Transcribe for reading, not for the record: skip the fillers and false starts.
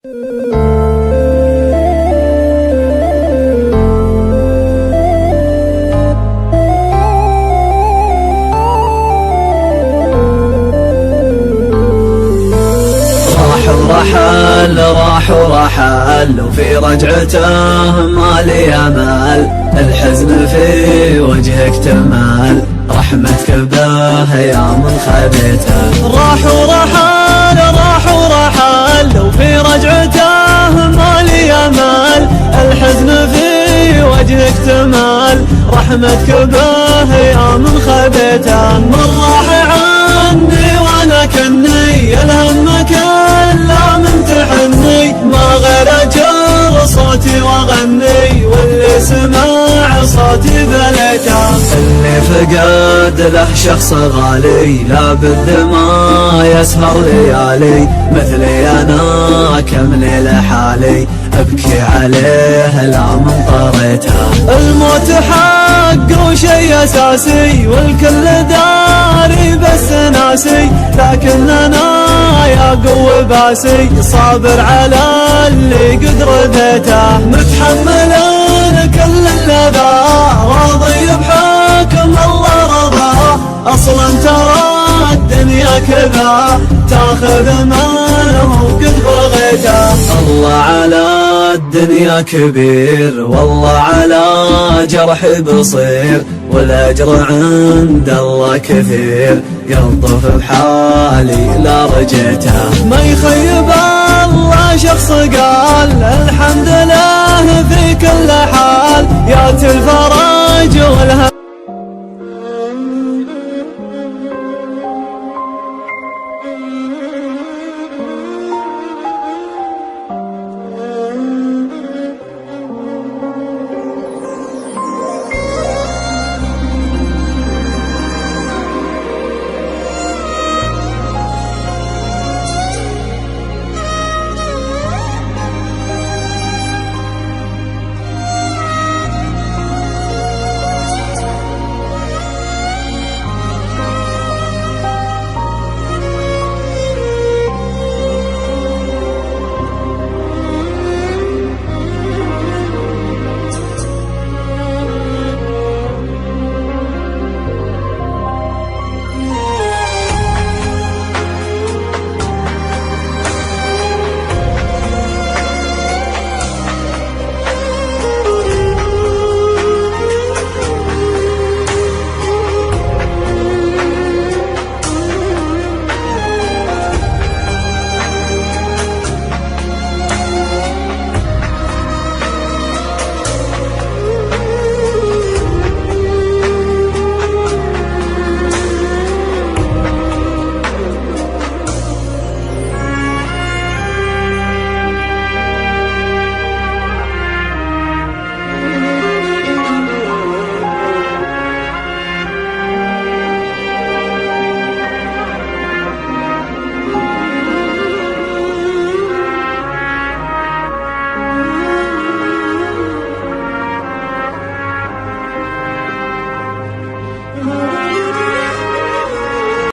راح ورحل وفي رجعته ما لي امل، الحزن في وجهك تمال، رحمتك به يا من خذيته. راح ورحل وفي رجعته ما لي امل، الحزن في وجهك تمال، رحمتك به يا من خذيته. من راح عني وانا كني الهم كله من تحني، ما غير اجر صوتي واغني، واللي سمع صوتي بليته. اللي فقد له شخص غالي لابد ما يسهر ليالي، مثلي انا كم ليلة حالي ابكي عليه لا من طريته. الموت حق وشي اساسي والكل داري بس ناسي، لكن انا يا قوي باسي صابر على اللي قد رديته. متحمل كل اللذا راضي بحكم الله رضا، اصلا ترى الدنيا كذا تاخذ منه قد بغيته. الله على الدنيا كبير والله على جرحي بصير، والاجر عند الله كثير، يلطف بحالي لا رجيته. ما يخيب